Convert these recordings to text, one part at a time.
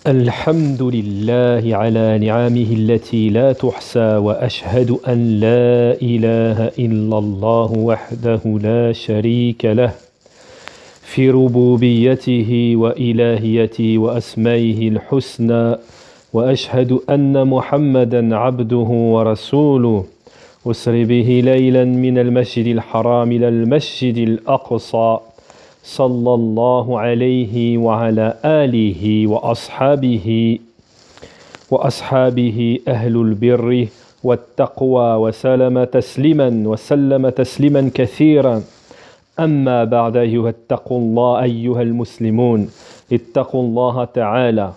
الحمد لله على نعمه التي لا تحصى وأشهد أن لا إله إلا الله وحده لا شريك له في ربوبيته وإلهيته وأسمائه الحسنى وأشهد أن محمدا عبده ورسوله أسر به ليلا من المسجد الحرام إلى المسجد الأقصى صلى الله عليه وعلى آله وأصحابه أهل البر والتقوى وسلم تسليما كثيرا أما بعد أيها المسلمون اتقوا الله تعالى.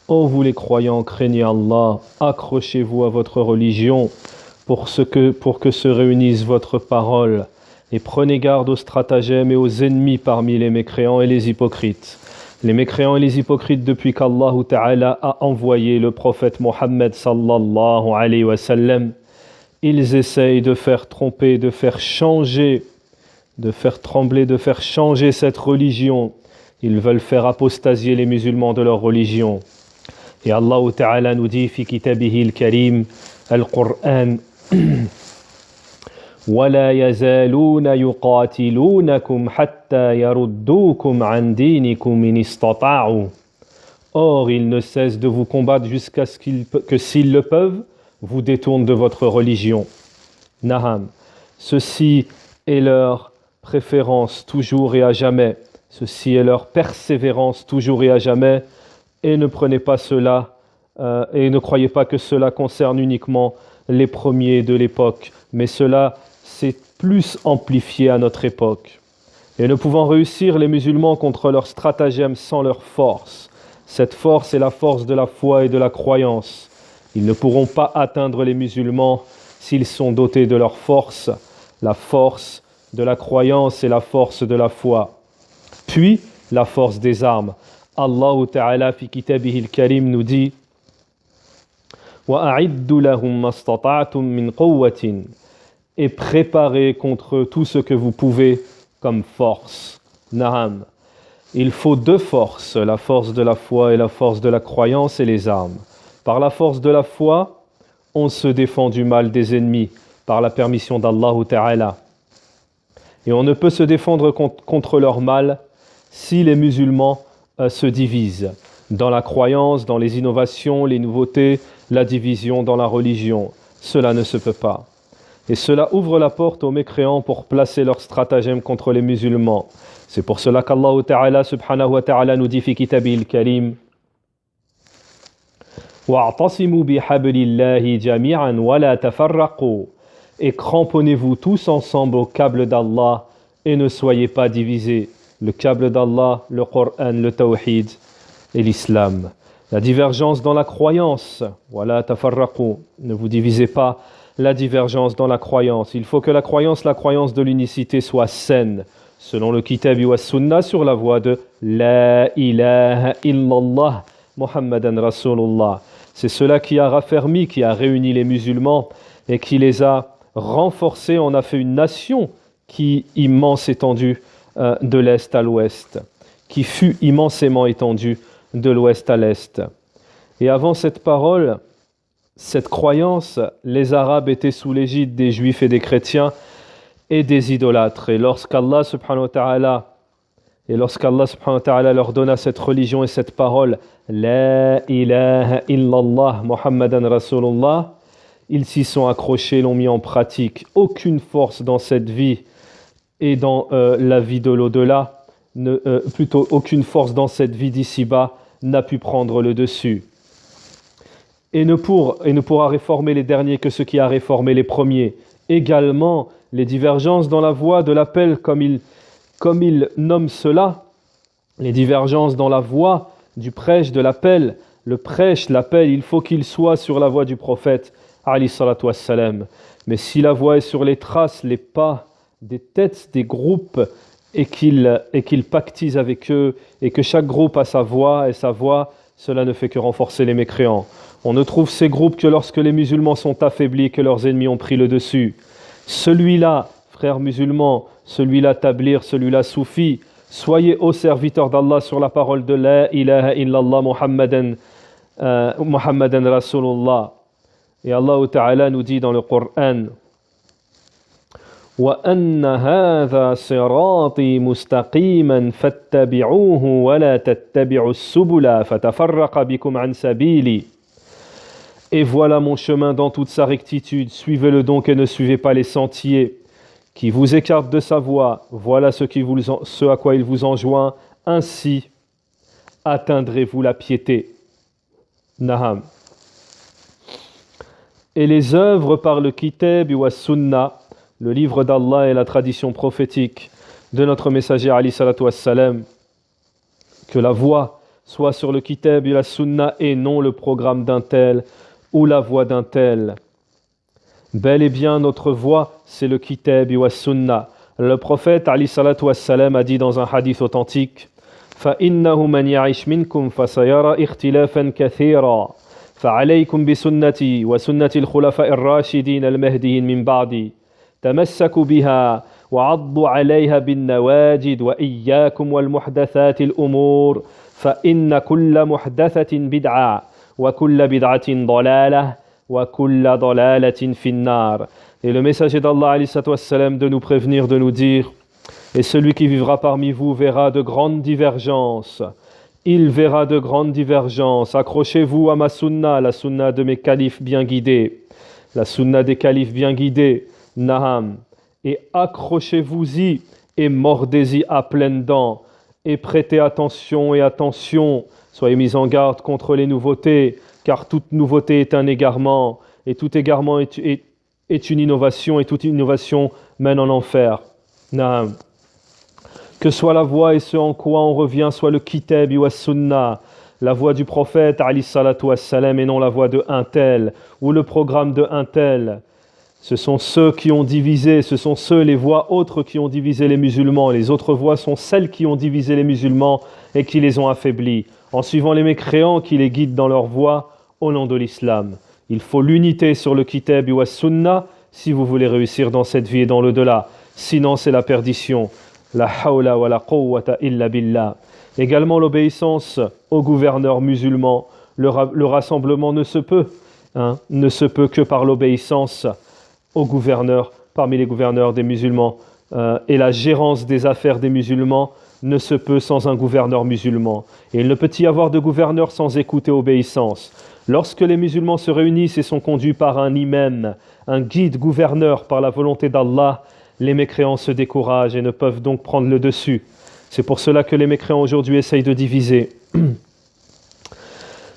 Ô vous les croyants, craignez Allah, accrochez-vous à votre religion pour que se réunisse votre parole. Et prenez garde aux stratagèmes et aux ennemis parmi les mécréants et les hypocrites. Les mécréants et les hypocrites, depuis qu'Allah Ta'ala a envoyé le prophète Mohammed sallallahu alayhi wa sallam, ils essayent de faire tromper, de faire changer, de faire trembler, de faire changer cette religion. Ils veulent faire apostasier les musulmans de leur religion. Et Allah Ta'ala nous dit, fi kitabihi al-karim, al-Qur'an, ولا يزالون يقاتلونكم حتى يردوكم عن دينكم إن استطاعوا. Or, ils ne cessent de vous combattre jusqu'à ce que s'ils le peuvent, vous détournent de votre religion. Naham. Ceci est leur préférence toujours et à jamais. Ceci est leur persévérance toujours et à jamais. Et ne prenez pas cela et ne croyez pas que cela concerne uniquement les premiers de l'époque, mais cela c'est plus amplifié à notre époque. Et ne pouvant réussir les musulmans contre leur stratagème sans leur force, cette force est la force de la foi et de la croyance. Ils ne pourront pas atteindre les musulmans s'ils sont dotés de leur force, la force de la croyance et la force de la foi. Puis, la force des armes. Allah Ta'ala fi kitabihi al-karim nous dit وَأَعِدُّ لَهُمْ مَا اسْتَطَعْتُمْ مِنْ قُوَّةٍ. Et préparez contre tout ce que vous pouvez comme force. Naham. Il faut deux forces, la force de la foi et la force de la croyance et les armes. Par la force de la foi, on se défend du mal des ennemis par la permission d'Allah Ta'ala. Et on ne peut se défendre contre leur mal si les musulmans se divisent dans la croyance, dans les innovations, les nouveautés, la division dans la religion. Cela ne se peut pas. Et cela ouvre la porte aux mécréants pour placer leur stratagème contre les musulmans. C'est pour cela qu'Allah Ta'ala subhanahu wa ta'ala nous dit fi kitabil karim وَاعْتَصِمُوا بِحَبْلِ اللَّهِ جَمِيعًا وَلَا تَفَرَّقُوا. Et cramponnez-vous tous ensemble au câble d'Allah et ne soyez pas divisés. Le câble d'Allah, le Coran, le Tawhid et l'Islam. La divergence dans la croyance, وَلَا تَفَرَّقُوا. Ne vous divisez pas. La divergence dans la croyance. Il faut que la croyance de l'unicité soit saine, selon le Kitab wa Sunna, sur la voie de La ilaha illallah Muhammadan Rasulullah. C'est cela qui a raffermi, qui a réuni les musulmans et qui les a renforcés. On a fait une nation qui immense étendue de l'Est à l'Ouest, qui fut immensément étendue de l'Ouest à l'Est. Et avant cette parole, cette croyance, les Arabes étaient sous l'égide des Juifs et des chrétiens et des idolâtres. Et lorsqu'Allah subhanahu wa ta'ala leur donna cette religion et cette parole, La ilaha illallah Muhammadan Rasulullah, ils s'y sont accrochés, l'ont mis en pratique. Aucune force dans cette vie et dans la vie de l'au-delà, plutôt aucune force dans cette vie d'ici-bas n'a pu prendre le dessus. Et ne pourra réformer les derniers que ce qui a réformé les premiers. Également, les divergences dans la voie de l'appel, comme il nomme cela, les divergences dans la voie du prêche, de l'appel. Le prêche, l'appel, il faut qu'il soit sur la voie du prophète, alayhi salatu wassalam. Mais si la voie est sur les traces, les pas des têtes des groupes, et qu'il pactise avec eux, et que chaque groupe a sa voie et sa voie, cela ne fait que renforcer les mécréants. On ne trouve ces groupes que lorsque les musulmans sont affaiblis, que leurs ennemis ont pris le dessus. Celui-là, frères musulmans, celui-là tablir, celui-là soufi, Soyez ô serviteurs d'Allah sur la parole de la ilaha illallah Muhammadan Rasulullah. Et Allah Ta'ala nous dit dans le Coran وَأَنَّ هَذَا صِرَاطِي مُسْتَقِيمًا فَاتَّبِعُوهُ وَلَا تَتَّبِعُوا السُّبُلَ فَتَفَرَّقَ بِكُمْ عَنْ سَبِيلِهِ. Et voilà mon chemin dans toute sa rectitude, suivez-le donc et ne suivez pas les sentiers qui vous écartent de sa voie. Voilà ce à quoi il vous enjoint, ainsi atteindrez-vous la piété. Naham. Et les œuvres par le Kitab wa Sunnah, le livre d'Allah et la tradition prophétique de notre messager Ali salatu wassalam, que la voie soit sur le Kitab et la Sunna et non le programme d'un tel ou la voie d'un tel. Bel et bien notre voie, c'est le Kitab wa Sunna. Le prophète Ali salatu wassalam a dit dans un hadith authentique فَإِنَّهُ مَنْ يَعِشْ مِنْكُمْ فَسَيَرَى اخْتِلَافًا كَثِيرًا فَعَلَيْكُمْ بِسُنَّتِي وَسُنَّةِ الْخُلَفَاءِ الرَّاشِدِينَ الْمَهْدِيِّينَ مِنْ بَعْدِي تمسكوا بها وعضوا عليها بالنواجذ وإياكم والمحدثات الأمور فإن كل محدثة بدعة وكل بدعة ضلالة وكل ضلالة في النار. Et le messager d'Allah alayhi salatu wassalam de nous prévenir, de nous dire: et celui qui vivra parmi vous verra de grandes divergences. Il verra de grandes divergences. Accrochez-vous à ma sunna, la sunna de mes califes bien guidés, la sunna des califes bien guidés. Naham, et accrochez-vous-y et mordez-y à pleines dents et prêtez attention, soyez mis en garde contre les nouveautés, car toute nouveauté est un égarement et tout égarement est une innovation et toute innovation mène en enfer. Naham. Que soit la voie et ce en quoi on revient, soit le kitab wa sunnah, la voie du prophète ali salatu wassalam et non la voie de un tel ou le programme de un tel. Ce sont ceux qui ont divisé, ce sont les voies autres qui ont divisé les musulmans. Les autres voies sont celles qui ont divisé les musulmans et qui les ont affaiblis, en suivant les mécréants qui les guident dans leur voie au nom de l'islam. Il faut l'unité sur le kitab wa sunnah si vous voulez réussir dans cette vie et dans l'au-delà. Sinon, c'est la perdition. La hawla wa la quwwata illa billah. Également l'obéissance aux gouverneurs musulmans. Le rassemblement ne se peut que par l'obéissance aux gouverneurs, parmi les gouverneurs des musulmans, et la gérance des affaires des musulmans ne se peut sans un gouverneur musulman. Et il ne peut y avoir de gouverneur sans écoute et obéissance. Lorsque les musulmans se réunissent et sont conduits par un imam, un guide gouverneur par la volonté d'Allah, les mécréants se découragent et ne peuvent donc prendre le dessus. C'est pour cela que les mécréants aujourd'hui essayent de diviser.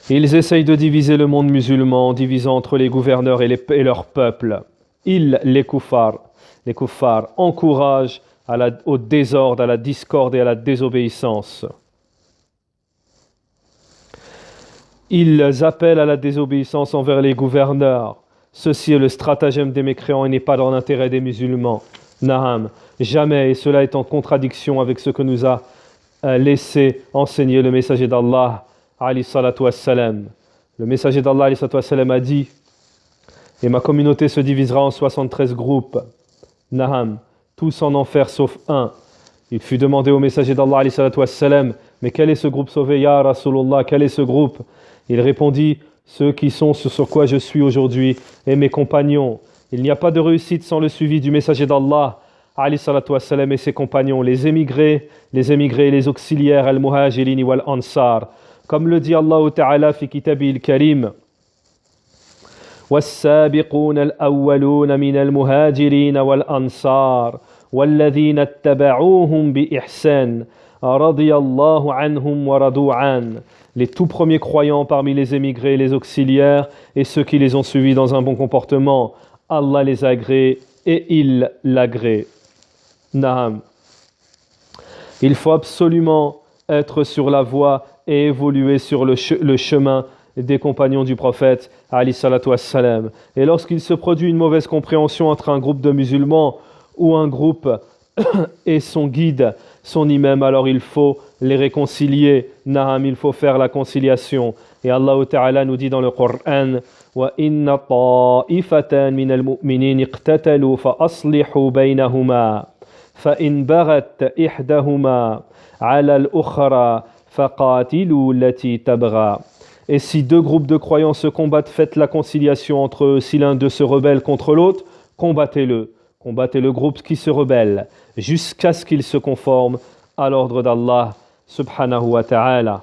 Ils essayent de diviser le monde musulman en divisant entre les gouverneurs et leur peuple. Les kuffars, encouragent au désordre, à la discorde et à la désobéissance. Ils appellent à la désobéissance envers les gouverneurs. Ceci est le stratagème des mécréants et n'est pas dans l'intérêt des musulmans. Naham, jamais, et cela est en contradiction avec ce que nous a laissé enseigner le messager d'Allah, alayhi salatu wassalam. Le messager d'Allah, alayhi salatu wassalam, a dit: et ma communauté se divisera en 73 groupes. Naham, tous en enfer sauf un. Il fut demandé au messager d'Allah, alayhi salatu wassalam, mais quel est ce groupe sauvé, ya Rasulullah, quel est ce groupe? Il répondit: ceux qui sont sur quoi je suis aujourd'hui et mes compagnons. Il n'y a pas de réussite sans le suivi du messager d'Allah, alayhi salatu wassalam, et ses compagnons, les émigrés et les auxiliaires, al-muhajirin wal-ansar. Comme le dit Allah Ta'ala fi kitabil karim: والسابقون الأولون من المهاجرين والأنصار والذين اتبعوهم بإحسان رضي الله عنهم ورضوا عنه. Les tout premiers croyants parmi les émigrés et les auxiliaires et ceux qui les ont suivis dans un bon comportement, Allah les agrée et il l'agrée. Naham. Il faut absolument être sur la voie et évoluer sur le chemin des compagnons du prophète alayhi salatu wassalam. Et lorsqu'il se produit une mauvaise compréhension entre un groupe de musulmans ou un groupe et son guide, son imam, alors il faut les réconcilier. Naham, il faut faire la conciliation. Et Allah Ta'ala nous dit dans le Coran: وَإِنَّ طَائِفَةً مِنَ الْمُؤْمِنِينَ اقْتَتَلُوا فَأَصْلِحُوا بَيْنَهُمَا فإن بغت إحداهما على الأخرى فقاتلوا التي تبغى. Et si deux groupes de croyants se combattent, faites la conciliation entre eux. Si l'un d'eux se rebelle contre l'autre, combattez-le. Combattez le groupe qui se rebelle, jusqu'à ce qu'il se conforme à l'ordre d'Allah subhanahu wa ta'ala.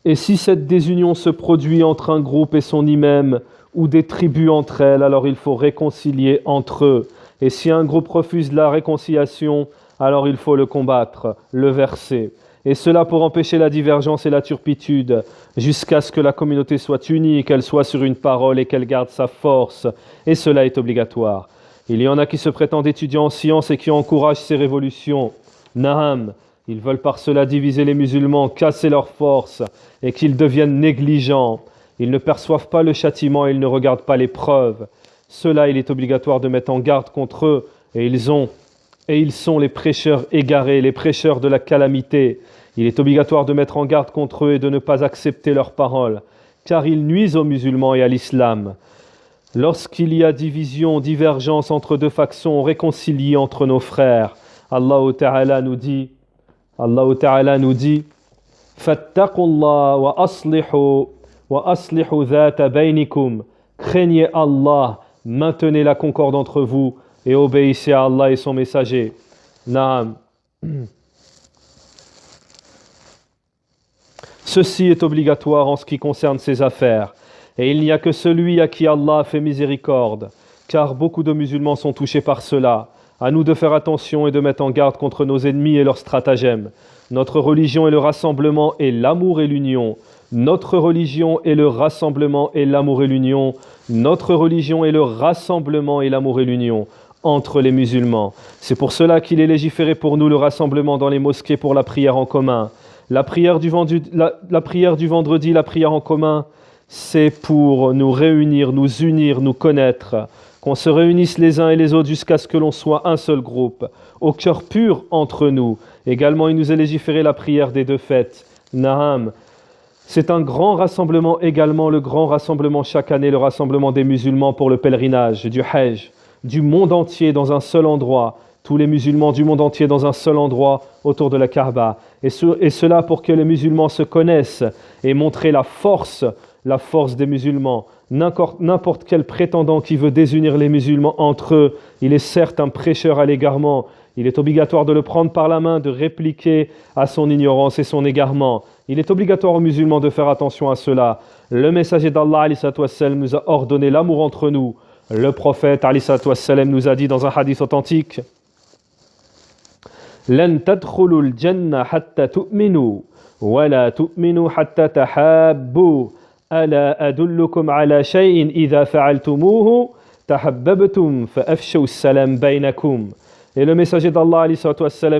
Et si cette désunion se produit entre un groupe et son imam, ou des tribus entre elles, alors il faut réconcilier entre eux. Et si un groupe refuse la réconciliation, alors il faut le combattre, le verser. Et cela pour empêcher la divergence et la turpitude, jusqu'à ce que la communauté soit unie, qu'elle soit sur une parole et qu'elle garde sa force. Et cela est obligatoire. Il y en a qui se prétendent étudiants en sciences et qui encouragent ces révolutions. Naham, ils veulent par cela diviser les musulmans, casser leur force et qu'ils deviennent négligents. Ils ne perçoivent pas le châtiment et ils ne regardent pas les preuves. Cela, il est obligatoire de mettre en garde contre eux et ils sont les prêcheurs égarés, les prêcheurs de la calamité. Il est obligatoire de mettre en garde contre eux et de ne pas accepter leurs paroles, car ils nuisent aux musulmans et à l'islam. Lorsqu'il y a division, divergence entre deux factions, on réconcilie entre nos frères. Allah Ta'ala nous dit Fattaqullah wa aslihu dhata baynikum. Craignez Allah, maintenez la concorde entre vous et obéissez à Allah et son messager. Naam. Ceci est obligatoire en ce qui concerne ces affaires. Et il n'y a que celui à qui Allah a fait miséricorde, car beaucoup de musulmans sont touchés par cela. À nous de faire attention et de mettre en garde contre nos ennemis et leurs stratagèmes. Notre religion est le rassemblement et l'amour et l'union. Notre religion est le rassemblement et l'amour et l'union. Notre religion est le rassemblement et l'amour et l'union entre les musulmans. C'est pour cela qu'il est légiféré pour nous le rassemblement dans les mosquées pour la prière en commun. La prière du vendredi, la prière en commun, c'est pour nous réunir, nous unir, nous connaître, qu'on se réunisse les uns et les autres jusqu'à ce que l'on soit un seul groupe, au cœur pur entre nous. Également, il nous est légiféré la prière des deux fêtes. Naham. C'est un grand rassemblement également, le grand rassemblement chaque année, le rassemblement des musulmans pour le pèlerinage, du Hajj, du monde entier dans un seul endroit. Tous les musulmans du monde entier dans un seul endroit autour de la Kaaba. Et cela pour que les musulmans se connaissent et montrer la force des musulmans. N'importe quel prétendant qui veut désunir les musulmans entre eux, il est certes un prêcheur à l'égarement. Il est obligatoire de le prendre par la main, de répliquer à son ignorance et son égarement. Il est obligatoire aux musulmans de faire attention à cela. Le messager d'Allah nous a ordonné l'amour entre nous. Le prophète nous a dit dans un hadith authentique لن تدخلوا الجنة حتى تؤمنوا ولا تؤمنوا حتى تحابوا ألا أدلكم على شيء إذا فعلتموه تحببتم فأفشوا السلام بينكم. Et le messager d'Allah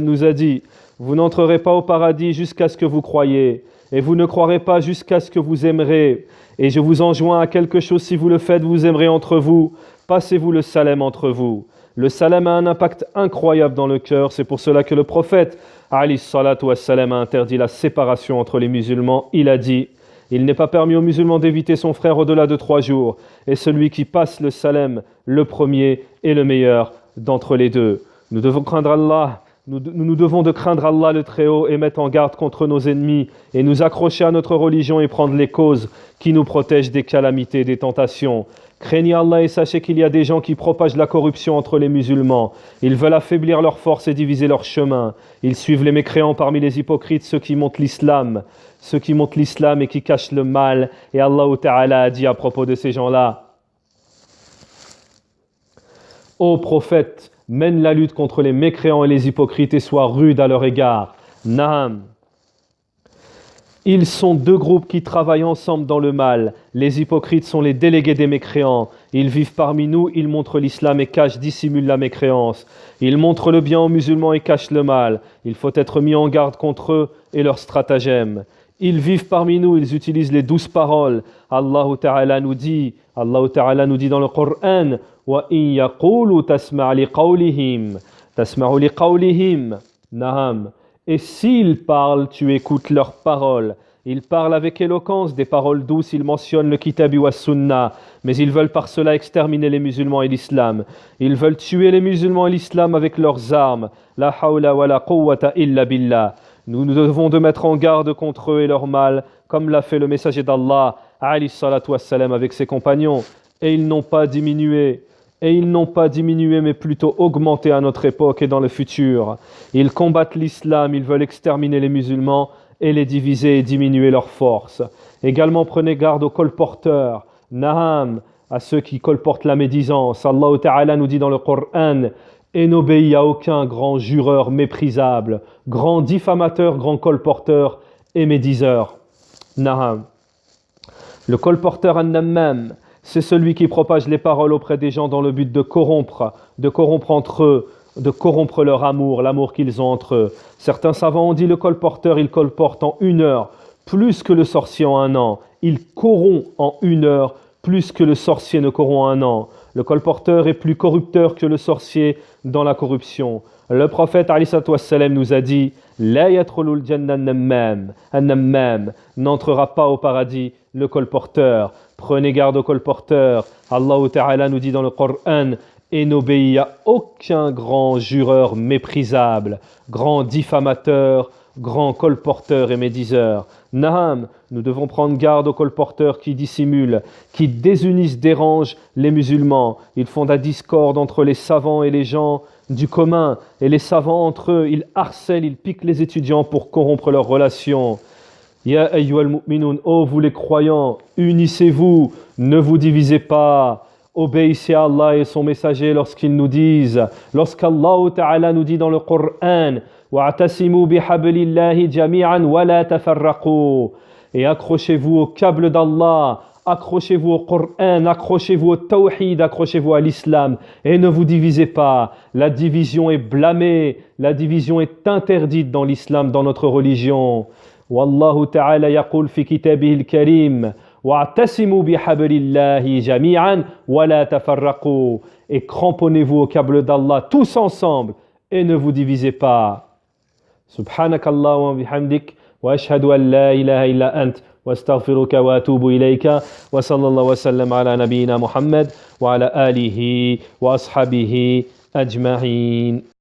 nous a dit, vous n'entrerez pas au paradis jusqu'à ce que vous croyez, et vous ne croirez pas jusqu'à ce que vous aimerez. Et je vous enjoins à quelque chose, si vous le faites, vous aimerez entre vous. Passez-vous le salam entre vous. Le salam a un impact incroyable dans le cœur. C'est pour cela que le prophète alayhi salatu wassalam a interdit la séparation entre les musulmans. Il a dit, il n'est pas permis aux musulmans d'éviter son frère au-delà de 3 jours. Et celui qui passe le salam, le premier, est le meilleur d'entre les deux. Nous devons craindre Allah. Nous devons de craindre Allah le Très-Haut et mettre en garde contre nos ennemis et nous accrocher à notre religion et prendre les causes qui nous protègent des calamités et des tentations. Craignez Allah et sachez qu'il y a des gens qui propagent la corruption entre les musulmans. Ils veulent affaiblir leur force et diviser leur chemin. Ils suivent les mécréants parmi les hypocrites, ceux qui montent l'islam et qui cachent le mal. Et Allah Ta'ala a dit à propos de ces gens-là, ô prophète, mène la lutte contre les mécréants et les hypocrites et sois rude à leur égard. Naam. Ils sont 2 groupes qui travaillent ensemble dans le mal. Les hypocrites sont les délégués des mécréants. Ils vivent parmi nous, ils montrent l'islam et dissimulent la mécréance. Ils montrent le bien aux musulmans et cachent le mal. Il faut être mis en garde contre eux et leurs stratagèmes. Ils vivent parmi nous, ils utilisent les 12 paroles. Allah Ta'ala nous dit dans le Coran, وَإِن يَقُولُوا تَسْمَعْ لِقَوْلِهِمْ. Naham. Et s'ils parlent, tu écoutes leurs paroles. Ils parlent avec éloquence, des paroles douces, ils mentionnent le Kitabi wa Sunna, mais ils veulent par cela exterminer les musulmans et l'islam. Ils veulent tuer les musulmans et l'islam avec leurs armes. La hawla wa la quwwata illa billah. Nous devons de mettre en garde contre eux et leur mal, comme l'a fait le messager d'Allah, alayhi salatu wassalam, avec ses compagnons. Et ils n'ont pas diminué. Mais plutôt augmenté à notre époque et dans le futur. Ils combattent l'islam, ils veulent exterminer les musulmans et les diviser et diminuer leur force. Également, prenez garde aux colporteurs, naham, à ceux qui colportent la médisance. Allah Ta'ala nous dit dans le Coran, et n'obéis à aucun grand jureur méprisable, grand diffamateur, grand colporteur et médiseur. Naham. Le colporteur an-nammam, c'est celui qui propage les paroles auprès des gens dans le but de corrompre entre eux, de corrompre leur amour, l'amour qu'ils ont entre eux. Certains savants ont dit le colporteur, il colporte en 1 heure plus que le sorcier en 1 an. Il corrompt en 1 heure plus que le sorcier ne corrompt en 1 an. Le colporteur est plus corrupteur que le sorcier dans la corruption. Le prophète alayhi salatu wassalam nous a dit La yatrulul jannah an-nammam, n'entrera pas au paradis le colporteur. Prenez garde au colporteur. Allah Ta'ala nous dit dans le Coran et n'obéis à aucun grand jureur méprisable, grand diffamateur, grand colporteur et médiseur. Naham, nous devons prendre garde aux colporteurs qui dissimulent, qui désunissent, dérangent les musulmans. Ils font la discorde entre les savants et les gens du commun. Et les savants entre eux, ils harcèlent, ils piquent les étudiants pour corrompre leurs relations. Ya ayyuhal mu'minun, ô vous les croyants, unissez-vous, ne vous divisez pas. Obéissez à Allah et son messager lorsqu'ils nous disent, lorsqu'Allah Ta'ala nous dit dans le Coran, wa'tasimu bihablillahi jami'an wa la tafarraqu. Et accrochez-vous au câble d'Allah, accrochez-vous au Coran, accrochez-vous au tawhid, accrochez-vous à l'islam et ne vous divisez pas. La division est blâmée, la division est interdite dans l'islam, dans notre religion. Wallahu ta'ala yaqul fi kitabihil karim wa'tasimu bihablillahi jami'an wa la tafarraqu. Et cramponnez-vous au câble d'Allah tous ensemble et ne vous divisez pas. Subhanakallah wa bihamdik wa ashhadu an la ilaha illa ant wa astaghfiruka wa atubu ilayka wa sallallahu wa sallam ala nabiyyina Muhammad wa ala alihi wa ashabihi ajma'in.